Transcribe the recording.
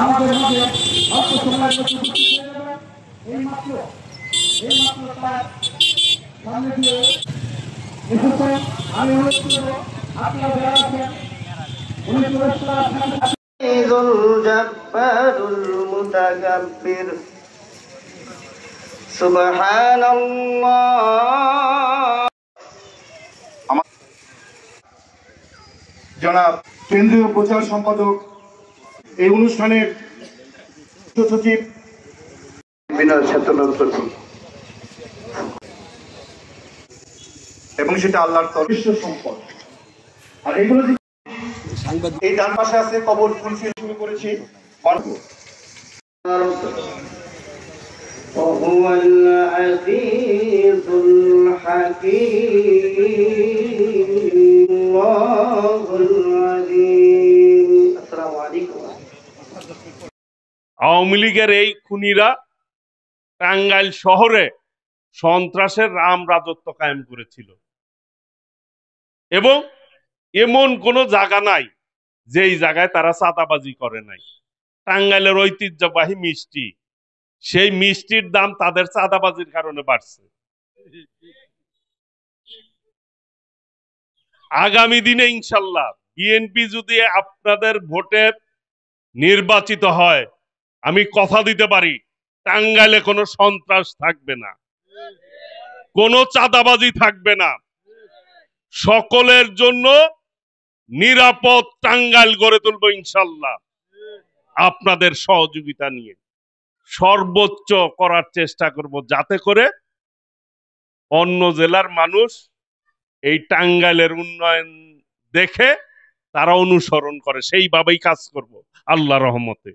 আমাদের মাঝে অল্প সময়ের মধ্যে এই মাত্র তার সামনে দিয়ে এসেছেন। আমি অনুরোধ করব আপনারা যারা আছেন উনি পুরস্কার জব্বারুল মুতাকাব্বির সুবহানাল্লাহ। জনাব কেন্দ্রীয় প্রচার সম্পাদক, এই অনুষ্ঠানের সচিব বিনয় চেতনার প্রতি, এবং সেটা আল্লাহর তরফ সম্পদ। আর এগুলো এই ডান পাশে আছে কবর ফুলফিল শুরু করেছি। وهو العزيز الحكيم الله العليم। السلام عليكم। আওয়ামী লীগের এই খুনিরা টাঙ্গাইল শহরে সন্ত্রাসের রাম রাজত্ব কায়েম করেছিল, এবং এমন কোনো জায়গা নাই যেই জায়গায় তারা চাঁদাবাজি করে নাই। টাঙ্গাইলের ঐতিহ্যবাহী মিষ্টি, সেই মিষ্টির দাম তাদের চাঁদাবাজির কারণে বাড়ছে। আগামী দিনে ইনশাল্লাহ বিএনপি যদি আপনাদের ভোটে নির্বাচিত হয়, আমি কথা দিতে পারি টাঙ্গাইলে কোনো সন্ত্রাস থাকবে না, কোনো চাঁদাবাজি থাকবে না। সকলের জন্য নিরাপদ টাঙ্গাইল গড়ে তুলবো ইনশাল্লাহ, আপনাদের সহযোগিতা নিয়ে সর্বোচ্চ করার চেষ্টা করব, যাতে করে অন্য জেলার মানুষ এই টাঙ্গাইলের উন্নয়ন দেখে তারা অনুসরণ করে। সেইভাবেই কাজ করব আল্লাহর রহমতে।